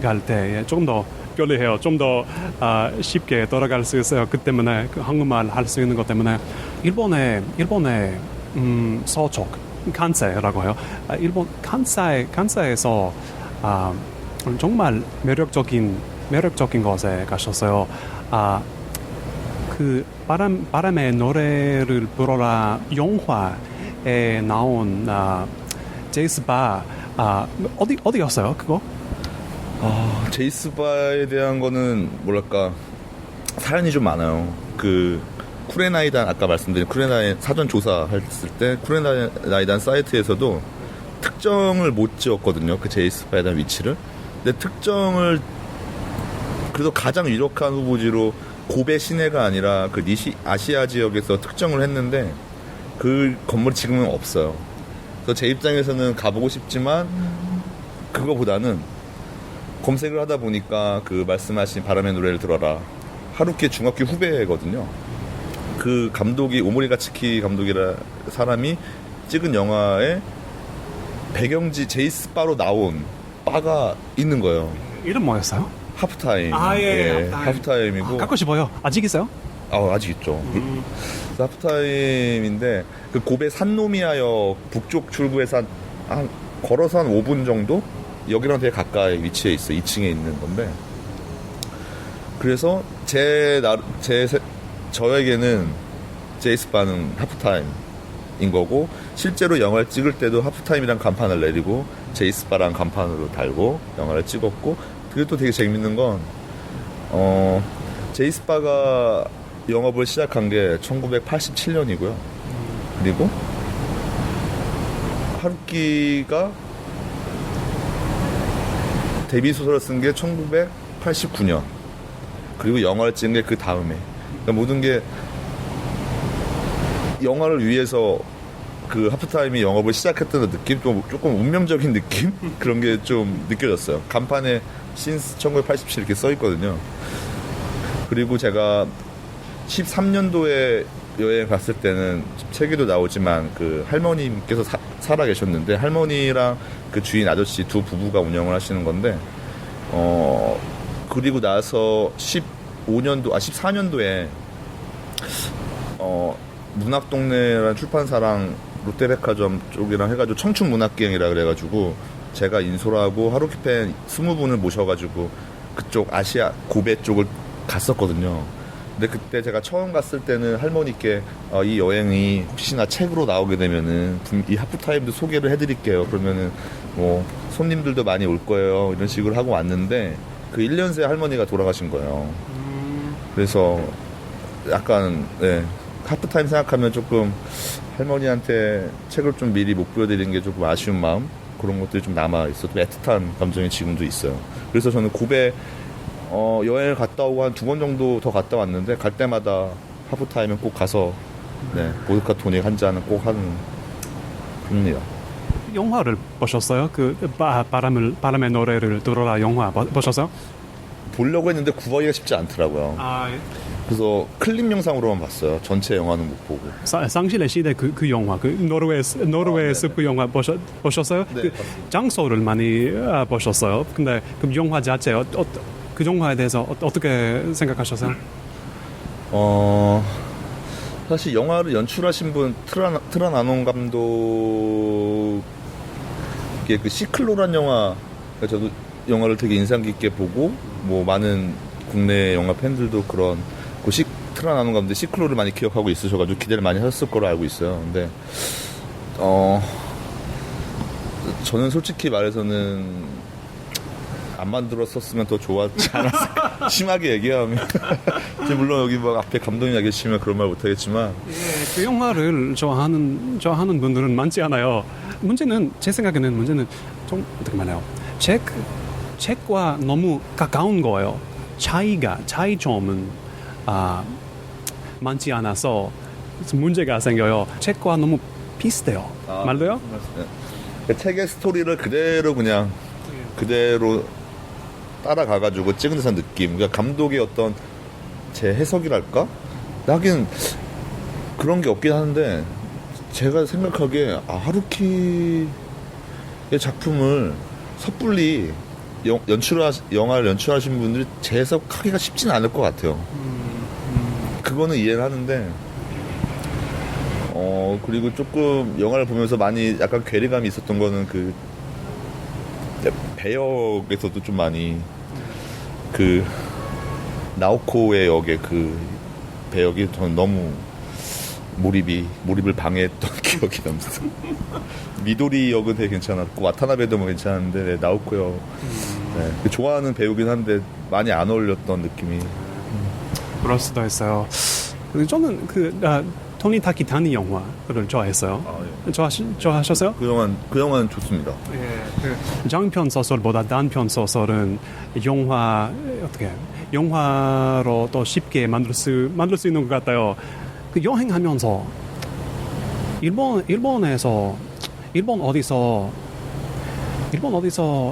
갈 때 조금 더 편리해요. 좀 더 쉽게 돌아갈 수 있어요. 그 때문에 그 한국말 할 수 있는 것 때문에 일본의 서쪽 간세라고 해요. 일본 간세에서 정말 매력적인 곳에 가셨어요. 그 바람의 노래를 불어라 영화에 나온 제이스바 어디였어요 그거? 제이스바에 대한 거는 뭐랄까 사연이 좀 많아요. 그 쿠레나이단 아까 말씀드린 쿠레나이 사전 조사했을 때 쿠레나이단 사이트에서도 특정을 못 지었거든요. 그 제이스바에 대한 위치를. 근데 특정을 그래도 가장 유력한 후보지로 고베 시내가 아니라 그 아시아 지역에서 특정을 했는데 그 건물이 지금은 없어요. 그래서 제 입장에서는 가보고 싶지만 그거보다는 검색을 하다 보니까 그 말씀하신 바람의 노래를 들어라 하루키 중학교 후배거든요. 그 감독이 오모리가츠키 감독이라 사람이 찍은 영화에 배경지 제이스바로 나온 바가 있는 거예요. 이름 뭐였어요? 하프타임. 하프타임이고. 갖고 싶어요. 아직 있어요? 아직 있죠. 하프타임인데 그 고베 산노미야역 북쪽 출구에서 한 걸어서 한 5분 정도 여기랑 되게 가까이 위치해 있어. 2층에 있는 건데. 그래서 저에게는 제이스바는 하프타임인 거고, 실제로 영화를 찍을 때도 하프타임이랑 간판을 내리고 제이스바랑 간판으로 달고 영화를 찍었고, 그게 또 되게 재밌는 건 제이스바가 영업을 시작한 게 1987년이고요. 그리고 하루키가 데뷔 소설을 쓴 게 1989년. 그리고 영화를 찍은 게 그 다음에. 그러니까 모든 게 영화를 위해서 그 하프타임이 영업을 시작했던 느낌, 좀 조금 운명적인 느낌 그런 게 좀 느껴졌어요. 간판에 신스 1987 이렇게 써 있거든요. 그리고 제가 13년도에 여행 갔을 때는 책에도 나오지만 그 할머님께서 살아 계셨는데 할머니랑 그 주인 아저씨 두 부부가 운영을 하시는 건데 그리고 나서 14년도에 문학동네라는 출판사랑 롯데백화점 쪽이랑 해가지고 청춘문학기행이라 그래가지고 제가 인솔하고 하루키팬 20분을 모셔가지고 그쪽 아시아 고베 쪽을 갔었거든요. 근데 그때 제가 처음 갔을 때는 할머니께 이 여행이 혹시나 책으로 나오게 되면은 이 하프타임도 소개를 해드릴게요. 그러면은 뭐 손님들도 많이 올 거예요. 이런 식으로 하고 왔는데 그 1년 새 할머니가 돌아가신 거예요. 그래서 약간 하프타임 생각하면 조금 할머니한테 책을 좀 미리 못 보여드리는 게 조금 아쉬운 마음 그런 것들이 좀 남아있어. 또 애틋한 감정이 지금도 있어요. 그래서 저는 고베 여행을 갔다 오고 한 2번 정도 더 갔다 왔는데 갈 때마다 하프타임은 꼭 가서 보드카 토닉 한 잔은 꼭 하는 편입니다. 영화를 보셨어요? 그 바람의 노래를 들어라 영화 보셨어요? 보려고 했는데 구하기가 쉽지 않더라고요. 그래서 클립 영상으로만 봤어요. 전체 영화는 못 보고. 상실의 시대 그 영화, 그 노르웨이 습 그 영화 보셨어요? 네, 그 장소를 많이 보셨어요. 근데 그 영화 자체 그 영화에 대해서 어떻게 생각하셨어요? 사실 영화를 연출하신 분 트란 아논 감독의 그 시클로란 영화, 저도 영화를 되게 인상 깊게 보고 뭐 많은 국내 영화 팬들도 그런 트란 아논 감독의 시클로를 많이 기억하고 있으셔가지고 기대를 많이 하셨을 거로 알고 있어요. 근데 저는 솔직히 말해서는 안 만들었었으면 더 좋았지 않았을까. 심하게 얘기하면 물론 여기 막 앞에 감독님 계시면 그런 말 못하겠지만 그 영화를 좋아하는 분들은 많지 않아요. 제 생각에는 문제는 좀 어떻게 말해요? 책과 너무 가까운 거예요. 차이점은 많지 않아서 문제가 생겨요. 책과 너무 비슷해요. 말로요? 네. 책의 스토리를 그대로 따라가가지고 찍은 듯한 느낌. 그러니까 감독의 어떤 제 해석이랄까? 하긴 그런 게 없긴 하는데 제가 생각하기에 하루키의 작품을 섣불리 영화를 연출하신 분들이 재해석하기가 쉽진 않을 것 같아요. 그거는 이해를 하는데 그리고 조금 영화를 보면서 많이 약간 괴리감이 있었던 거는 그 배역에서도 좀 많이 그 나오코의 역의 그 배역이 저는 너무 몰입을 방해했던 기억이 납니다. 미도리 역은 되게 괜찮았고 와타나베도 뭐 괜찮은데 나오코 역 좋아하는 배우긴 한데 많이 안 어울렸던 느낌이. 그럴 수도 있어요. 저는 토니 타키타니 영화를 좋아했어요. 예. 좋아하셨어요? 그 영화는 좋습니다. 장편 소설보다 단편 소설은 영화로 또 쉽게 만들 수 있는 것 같아요. 그 여행하면서 일본 어디서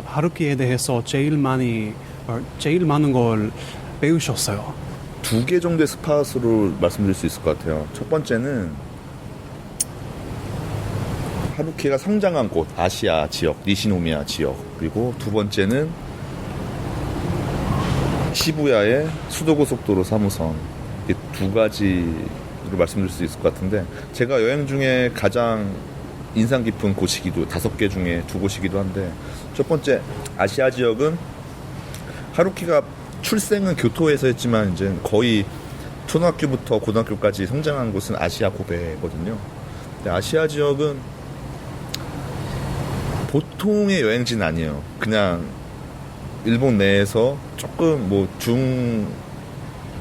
하루키에 대해서 제일 많은 걸 배우셨어요? 2개 정도의 스팟으로 말씀드릴 수 있을 것 같아요. 첫 번째는 하루키가 성장한 곳, 아시아 지역, 니시노미야 지역. 그리고 두 번째는 시부야의 수도고속도로 3호선. 이 2가지로 말씀드릴 수 있을 것 같은데 제가 여행 중에 가장 인상 깊은 곳이기도 5개 중에 2곳이기도 한데 첫 번째 아시아 지역은 하루키가 출생은 교토에서 했지만 이제 거의 초등학교부터 고등학교까지 성장한 곳은 아시아 고베거든요. 근데 아시아 지역은 보통의 여행지는 아니에요. 그냥 일본 내에서 조금 뭐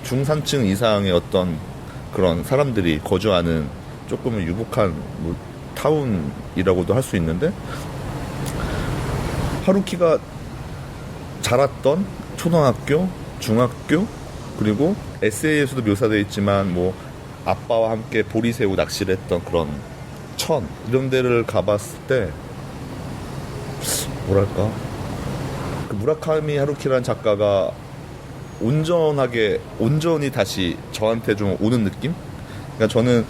중산층 이상의 어떤 그런 사람들이 거주하는 조금은 유복한 뭐 타운이라고도 할 수 있는데 하루키가 자랐던 초등학교, 중학교, 그리고 에세이에서도 묘사되어 있지만 뭐 아빠와 함께 보리 새우 낚시를 했던 그런 천 이런 데를 가봤을 때 뭐랄까 그 무라카미 하루키라는 작가가 온전히 다시 저한테 좀 오는 느낌? 그러니까 저는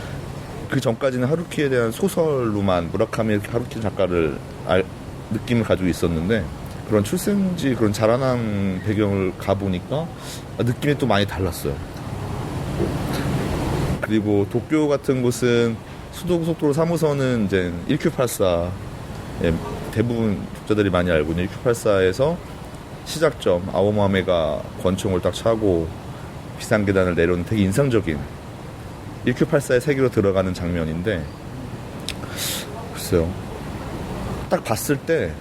그 전까지는 하루키에 대한 소설로만 무라카미 하루키 작가를 느낌을 가지고 있었는데 그런 출생지 그런 자라난 배경을 가보니까 느낌이 또 많이 달랐어요. 그리고 도쿄 같은 곳은 수도고속도로 3호선은 이제 1Q84 대부분 독자들이 많이 알고 있는 1Q84에서 시작점 아오마메가 권총을 딱 차고 비상계단을 내려오는 되게 인상적인 1Q84의 세계로 들어가는 장면인데 글쎄요 딱 봤을 때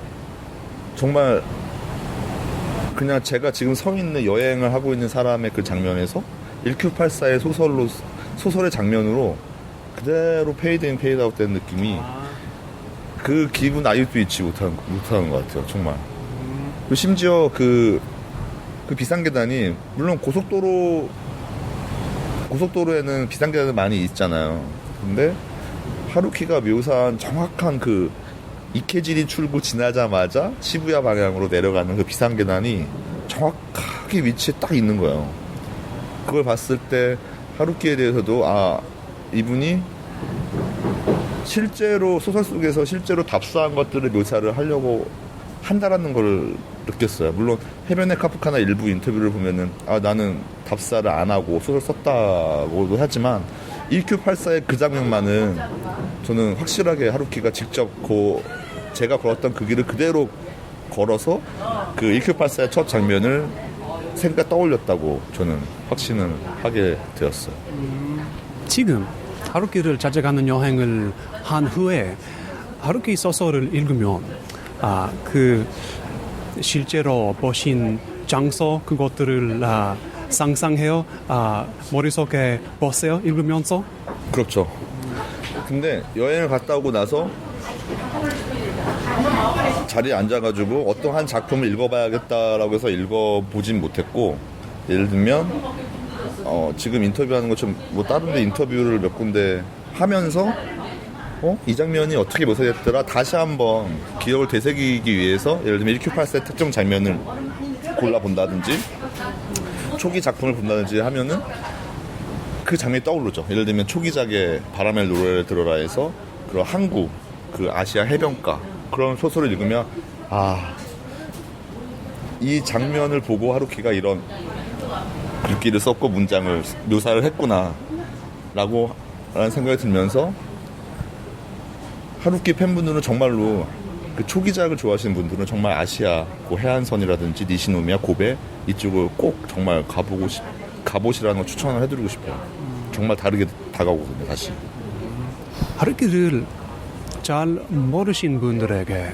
정말 그냥 제가 지금 서 있는 여행을 하고 있는 사람의 그 장면에서 1Q84의 소설의 장면으로 그대로 페이드인 페이드아웃 된 느낌이 그 기분 아직도 잊지 못하는 것 같아요 정말. 그리고 심지어 그 비상계단이 물론 고속도로에는 비상계단이 많이 있잖아요. 근데 하루키가 묘사한 정확한 그 이케지리 출구 지나자마자 시부야 방향으로 내려가는 그 비상계단이 정확하게 위치에 딱 있는 거예요. 그걸 봤을 때 하루키에 대해서도 이분이 실제로 소설 속에서 실제로 답사한 것들을 묘사를 하려고 한다라는 걸 느꼈어요. 물론 해변의 카프카나 일부 인터뷰를 보면은 나는 답사를 안 하고 소설 썼다고도 하지만 1Q84의 그 장면만은 저는 확실하게 하루키가 직접 제가 걸었던 그 길을 그대로 걸어서 그 1Q84의 첫 장면을 떠올렸다고 저는 확신을 하게 되었어요. 지금 하루키를 찾아가는 여행을 한 후에 하루키 소설을 읽으면 그 실제로 보신 장소 그것들을 상상해요. 머릿속에 보세요. 읽으면서. 그렇죠. 근데 여행을 갔다 오고 나서 자리에 앉아가지고 어떤 한 작품을 읽어봐야겠다라고 해서 읽어보진 못했고 예를 들면 지금 인터뷰하는 것처럼 뭐 다른 데 인터뷰를 몇 군데 하면서 이 장면이 어떻게 묘사됐더라 다시 한번 기억을 되새기기 위해서 예를 들면 1Q84의 특정 장면을 골라본다든지 초기 작품을 본다든지 하면은 그 장면이 떠오르죠. 예를 들면 초기작의 바람의 노래를 들어라에서 그런 항구 그 아시아 해변가 그런 소설을 읽으면 이 장면을 보고 하루키가 이런 글귀를 썼고 문장을 묘사를 했구나 라는 생각이 들면서 하루키 팬분들은 정말로 그 초기작을 좋아하시는 분들은 정말 아시아 해안선이라든지 니시노미야 고베 이쪽을 꼭 정말 가보시라는 걸 추천을 해드리고 싶어요. 정말 다르게 다가오거든요. 다시 하루키를 잘 모르신 분들에게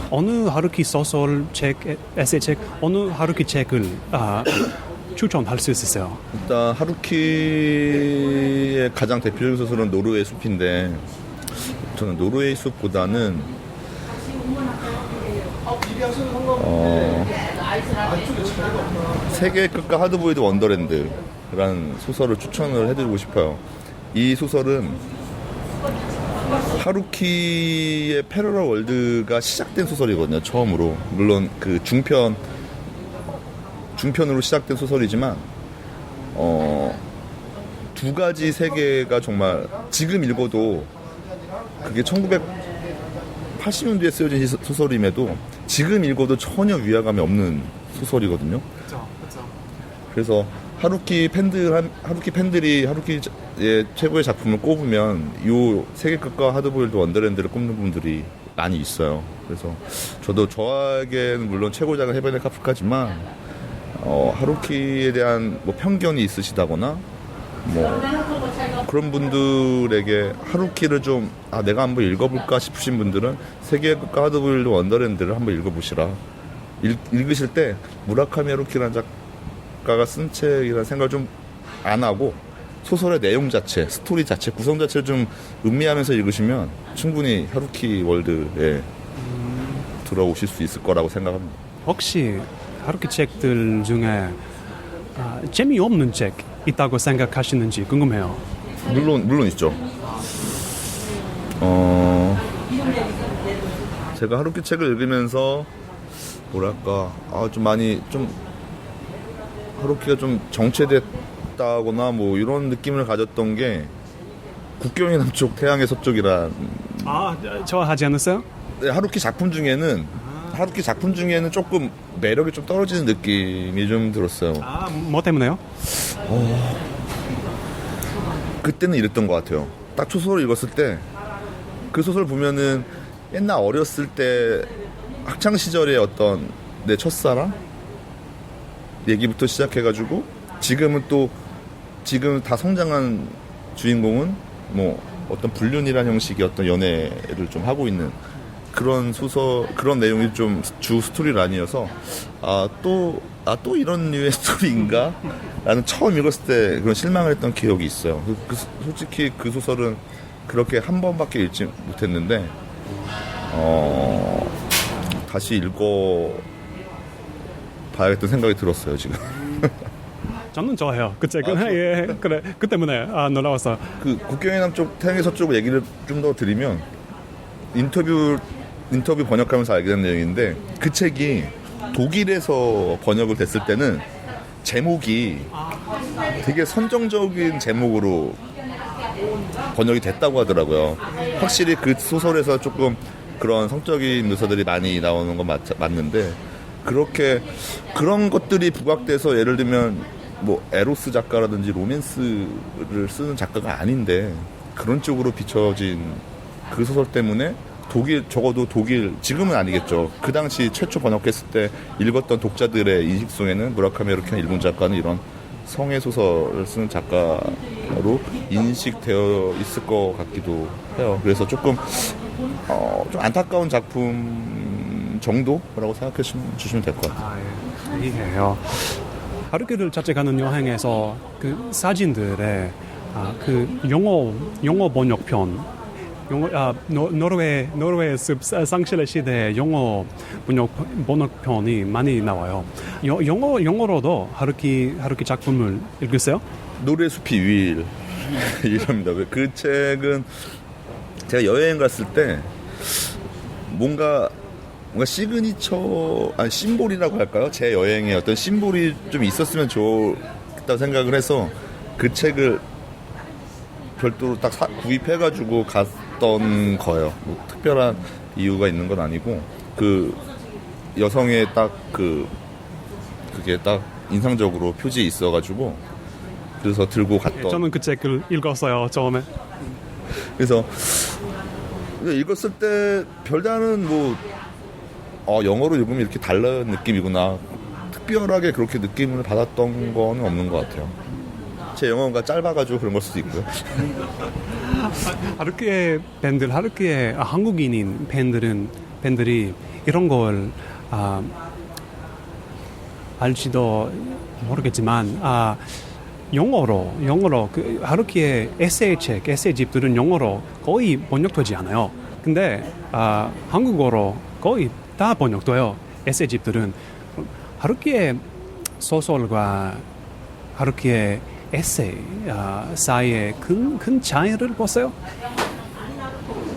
어느 하루키 소설 책, 에세이책 어느 하루키 책을 추천할 수 있어요? 일단 하루키의 가장 대표적인 소설은 노르웨이 숲인데 저는 노르웨이 숲보다는 세계의 끝과 하드보일드 원더랜드라는 소설을 추천을 해드리고 싶어요. 이 소설은 하루키의 패러럴 월드가 시작된 소설이거든요. 처음으로 물론 그 중편으로 시작된 소설이지만 두 가지 세계가 정말 지금 읽어도 그게 1980년대에 쓰여진 소설임에도 지금 읽어도 전혀 위화감이 없는 소설이거든요. 그래서 하루키 팬들이 하루키의 최고의 작품을 꼽으면 요 세계 끝과 하드보일드 원더랜드를 꼽는 분들이 많이 있어요. 그래서 저에게는 물론 최고작은 해변의 카프카지만 하루키에 대한 뭐 편견이 있으시다거나 뭐 그런 분들에게 하루키를 좀 내가 한번 읽어볼까 싶으신 분들은 세계의 끝과 하드보일드 원더랜드를 한번 읽어보시라. 읽으실 때 무라카미 하루키라는 작가가 쓴 책이라는 생각을 좀 안 하고 소설의 내용 자체, 스토리 자체, 구성 자체를 좀 음미하면서 읽으시면 충분히 하루키 월드에 들어오실 수 있을 거라고 생각합니다. 혹시 하루키 책들 중에 재미없는 책 있다고 생각하시는지 궁금해요. 물론 있죠. 제가 하루키 책을 읽으면서 뭐랄까 좀 많이 좀 하루키가 좀 정체됐다거나 뭐 이런 느낌을 가졌던 게 국경의 남쪽 태양의 서쪽이란 좋아하지 않았어요? 하루키 작품 중에는 조금 매력이 좀 떨어지는 느낌이 좀 들었어요. 뭐 때문에요? 그때는 이랬던 것 같아요. 딱 초소를 읽었을 때 그 소설 보면은 옛날 어렸을 때 학창 시절의 어떤 내 첫사랑 얘기부터 시작해가지고 지금 다 성장한 주인공은 뭐 어떤 불륜이란 형식의 어떤 연애를 좀 하고 있는 그런 그런 내용이 좀 주 스토리란이어서 또 이런 류의 스토리인가? 라는 처음 읽었을 때 그런 실망을 했던 기억이 있어요. 솔직히 그 소설은 그렇게 한 번밖에 읽지 못했는데 다시 읽어봐야겠다는 생각이 들었어요 지금. 저는 좋아해요. 그 책은 예, 그래 그 때문에 놀라웠어. 그 국경의 남쪽 태양의 서쪽 얘기를 좀 더 드리면 인터뷰 번역하면서 알게 된 내용인데 그 책이 독일에서 번역을 됐을 때는 제목이 되게 선정적인 제목으로 번역이 됐다고 하더라고요. 확실히 그 소설에서 조금 그런 성적인 묘사들이 많이 나오는 건 맞는데 그런 것들이 부각돼서 예를 들면 뭐 에로스 작가라든지 로맨스를 쓰는 작가가 아닌데 그런 쪽으로 비춰진 그 소설 때문에 적어도 독일 지금은 아니겠죠. 그 당시 최초 번역했을 때 읽었던 독자들의 인식 속에는 무라카미 하루키나 일본 작가는 이런 성애 소설을 쓰는 작가로 인식되어 있을 것 같기도 해요. 그래서 조금 좀 안타까운 작품 정도라고 생각해 주시면 될 것 같아요. 이해해요. 하루키를 찾아가는 여행에서 그 사진들의 그 영어 번역편 노르웨이 상실의 시대의 영어 번역편이 많이 나와요. 영어로도 하루키 작품을 읽으세요? 노래숲이 위일이랍니다. 그 책은 제가 여행 갔을 때 뭔가 시그니처 심볼이라고 할까요? 제 여행에 어떤 심볼이 좀 있었으면 좋겠다고 생각을 해서 그 책을 별도로 딱 구입해가지고 갔던 거예요. 뭐 특별한 이유가 있는 건 아니고 그 여성의 그게 딱 인상적으로 표지에 있어가지고 그래서 들고 갔던. 저는 그 책을 읽었어요 처음에. 그래서 읽었을 때 별다른 영어로 읽으면 이렇게 다른 느낌이구나. 특별하게 그렇게 느낌을 받았던 거는 없는 것 같아요. 제 영어가 짧아가지고 그런 걸 수도 있고요. 하루키의 한국인인 팬들이 이런 걸 알지도 모르겠지만 영어로 그 하루키의 에세이집들은 영어로 거의 번역되지 않아요. 근데 한국어로 거의 다 번역돼요. 에세이집들은 하루키의 소설과 하루키의 에세이 사이에 큰 차이를 보세요?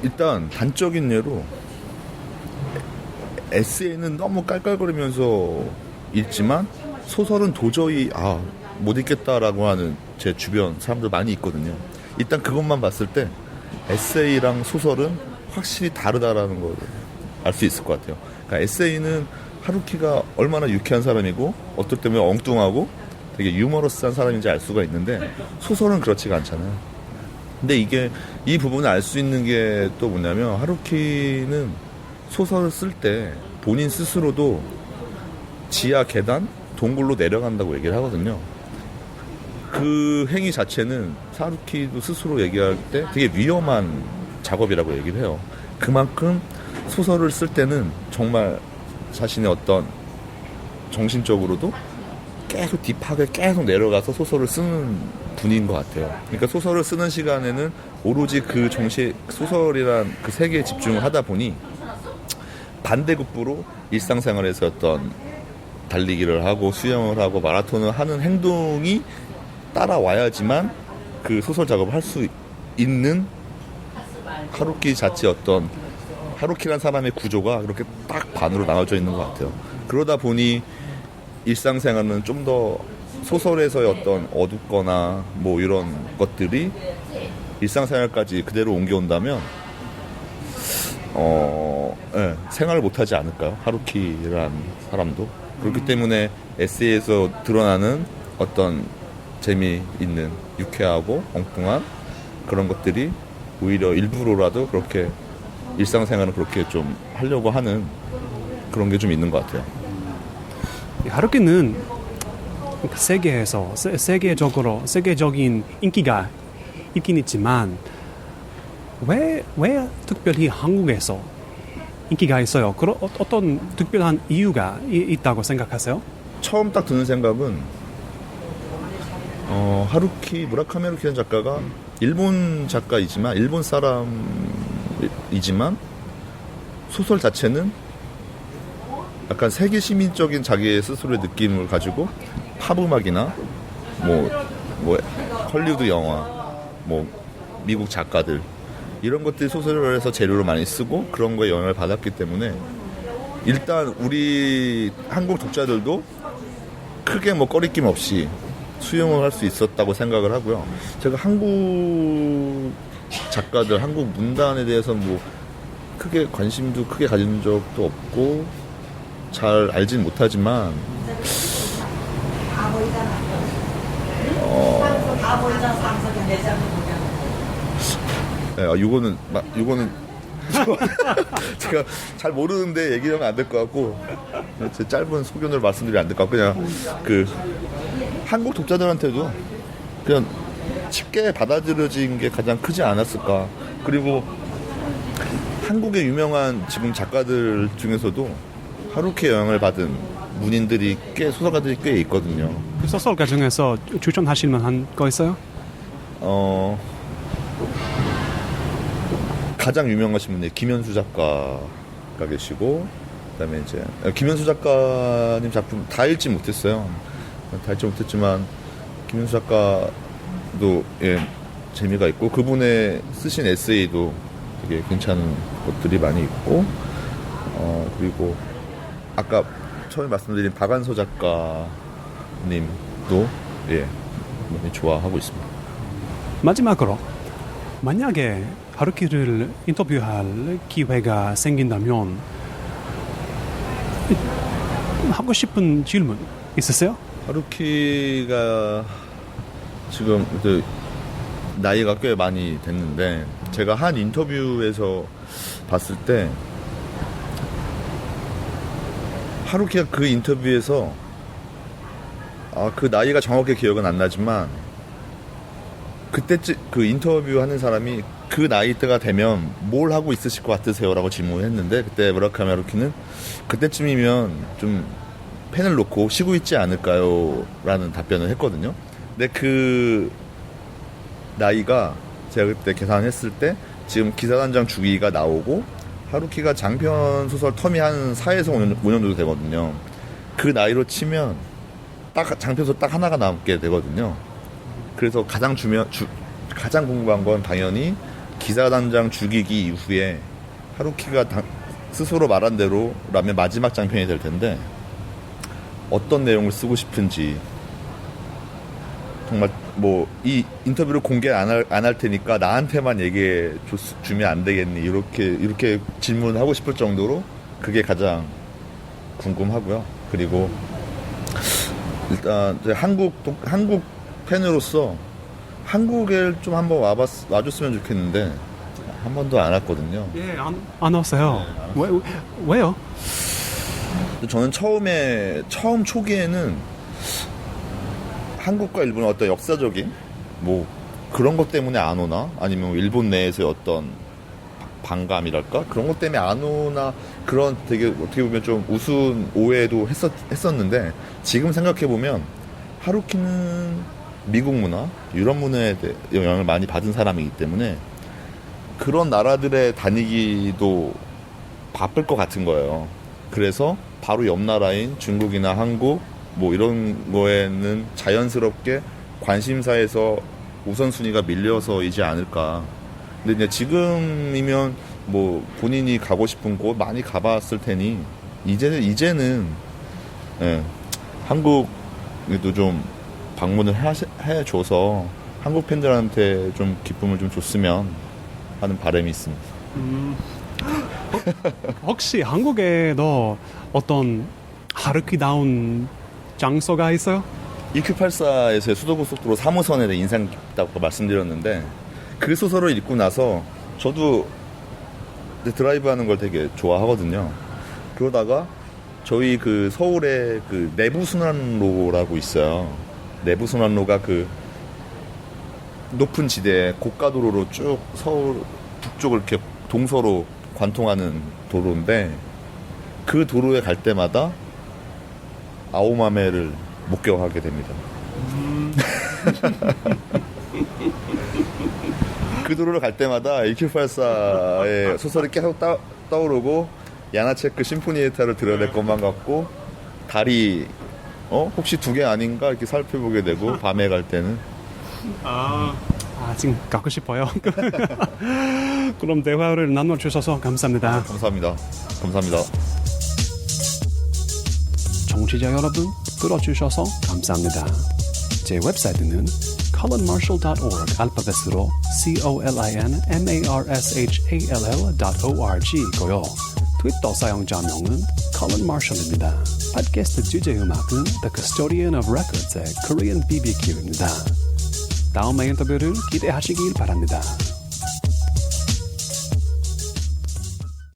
일단 단적인 예로 에세이는 너무 깔깔거리면서 읽지만 소설은 도저히 못 읽겠다라고 하는 제 주변 사람들 많이 있거든요. 일단 그것만 봤을 때 에세이랑 소설은 확실히 다르다라는 걸 알 수 있을 것 같아요. 그러니까 에세이는 하루키가 얼마나 유쾌한 사람이고 어떨 때면 엉뚱하고 되게 유머러스한 사람인지 알 수가 있는데 소설은 그렇지가 않잖아요. 근데 이 부분을 알 수 있는 게 또 뭐냐면 하루키는 소설을 쓸 때 본인 스스로도 지하 계단, 동굴로 내려간다고 얘기를 하거든요. 그 행위 자체는 하루키도 스스로 얘기할 때 되게 위험한 작업이라고 얘기를 해요. 그만큼 소설을 쓸 때는 정말 자신의 어떤 정신적으로도 계속 딥하게 계속 내려가서 소설을 쓰는 분인 것 같아요. 그러니까 소설을 쓰는 시간에는 오로지 그 소설이란 그 세계에 집중을 하다 보니 반대급부로 일상생활에서 어떤 달리기를 하고 수영을 하고 마라톤을 하는 행동이 따라와야지만 그 소설 작업을 할 수 있는 하루키 자체 어떤 하루키란 사람의 구조가 그렇게 딱 반으로 나눠져 있는 것 같아요. 그러다 보니 일상생활은 좀 더 소설에서의 어떤 어둡거나 뭐 이런 것들이 일상생활까지 그대로 옮겨온다면 예, 생활을 못하지 않을까요? 하루키란 사람도. 그렇기 때문에 에세이에서 드러나는 어떤 재미있는 유쾌하고 엉뚱한 그런 것들이 오히려 일부러라도 그렇게 일상생활을 그렇게 좀 하려고 하는 그런 게 좀 있는 것 같아요. 하루키는 세계에서 세계적인 인기가 있긴 있지만 왜 특별히 한국에서 인기가 있어요? 그런 어떤 특별한 이유가 있다고 생각하세요? 처음 딱 드는 생각은 하루키 무라카미 하루키라는 작가가 일본 작가이지만 일본 사람이지만 소설 자체는 약간 세계 시민적인 자기의 스스로의 느낌을 가지고 팝 음악이나 뭐 헐리우드 영화, 뭐 미국 작가들 이런 것들이 소설을 해서 재료로 많이 쓰고 그런 거에 영향을 받았기 때문에 일단 우리 한국 독자들도 크게 뭐 꺼리낌 없이 수용을 할 수 있었다고 생각을 하고요. 제가 한국 작가들, 한국 문단에 대해서 뭐 크게 관심도 크게 가진 적도 없고 잘 알진 못하지만 이거는 제가 잘 모르는데 얘기하면 안 될 것 같고 제 짧은 소견을 말씀드리면 안 될 것 같고 그냥 그 한국 독자들한테도 그냥 쉽게 받아들여진 게 가장 크지 않았을까. 그리고 한국의 유명한 지금 작가들 중에서도 하루키의 영향을 받은 문인들이 소설가들이 꽤 있거든요. 그 소설가 중에서 추천하실 만한 거 있어요? 가장 유명하신 분이 김현수 작가가 계시고, 그다음에 이제 김현수 작가님 작품 다 읽지 못했어요. 다 읽지 못했지만 김현수 작가도 재미가 있고 그분의 쓰신 에세이도 되게 괜찮은 것들이 많이 있고, 그리고 아까 처음에 말씀드린 박완서 작가님도 많이 좋아하고 있습니다. 마지막으로 만약에 하루키를 인터뷰할 기회가 생긴다면 하고 싶은 질문 있으세요? 하루키가 지금 나이가 꽤 많이 됐는데 제가 한 인터뷰에서 봤을 때 하루키가 그 인터뷰에서 그 나이가 정확히 기억은 안 나지만 그때쯤 그 인터뷰하는 사람이 그 나이대가 되면 뭘 하고 있으실 것 같으세요? 라고 질문을 했는데 그때 무라카미 하루키는 그때쯤이면 좀 펜을 놓고 쉬고 있지 않을까요? 라는 답변을 했거든요. 근데 그 나이가 제가 그때 계산했을 때 지금 기사단장 주기가 나오고 하루키가 장편 소설 텀이 한 4에서 5년 정도 되거든요. 그 나이로 치면 딱 장편소 딱 하나가 남게 되거든요. 그래서 가장 궁금한 건 당연히 기사단장 죽이기 이후에 하루키가 스스로 말한 대로라면 마지막 장편이 될 텐데 어떤 내용을 쓰고 싶은지 정말 뭐 이 인터뷰를 공개 안 할 테니까 나한테만 얘기해 주면 안 되겠니 이렇게 질문을 하고 싶을 정도로 그게 가장 궁금하고요. 그리고 일단 한국 팬으로서 한국에 좀 한번 와줬으면 좋겠는데 한 번도 안 왔거든요. 안 왔어요. 왜요? 저는 처음 초기에는 한국과 일본의 어떤 역사적인 뭐 그런 것 때문에 안 오나 아니면 일본 내에서의 어떤 반감이랄까 그런 것 때문에 안 오나 그런 되게 어떻게 보면 좀 우스운 오해도 했었는데 지금 생각해 보면 하루키는 미국 문화, 유럽 문화에 영향을 많이 받은 사람이기 때문에 그런 나라들에 다니기도 바쁠 것 같은 거예요. 그래서 바로 옆 나라인 중국이나 한국 뭐 이런 거에는 자연스럽게 관심사에서 우선순위가 밀려서이지 않을까. 근데 이제 지금이면 뭐 본인이 가고 싶은 곳 많이 가봤을 테니 이제는 예, 한국에도 좀 방문을 해줘서 한국 팬들한테 좀 기쁨을 좀 줬으면 하는 바람이 있습니다. 혹시 한국에도 어떤 하루키다운 장소가 있어요? EQ84에서의 수도고속도로 3호선에 대해 인상 깊다고 말씀드렸는데 그 소설을 읽고 나서 저도 드라이브 하는 걸 되게 좋아하거든요. 그러다가 저희 그 서울에 그 내부순환로라고 있어요. 내부순환로가 그 높은 지대 고가도로로 쭉 서울 북쪽을 이렇게 동서로 관통하는 도로인데 그 도로에 갈 때마다 아오마메를 목격하게 됩니다. 그 도로를 갈 때마다 EQ84의 소설이 계속 떠오르고 야나체크 심포니에타를 들어야 될 것만 같고 달이 혹시 2개 아닌가 이렇게 살펴보게 되고 밤에 갈 때는 지금 가고 싶어요. 그럼 대화를 나눠주셔서 감사합니다. 감사합니다. 청취자 여러분 들어주셔서 감사합니다. 제 웹사이트는 colinmarshall.org 알파벳으로 colinmarshall.org 고요. 트위터 사용자명은 Colin Marshall입니다. 팟캐스트 주제 음악은 The Custodian of Records의 Korean BBQ입니다. 다음의 인터뷰를 기대하시길 바랍니다.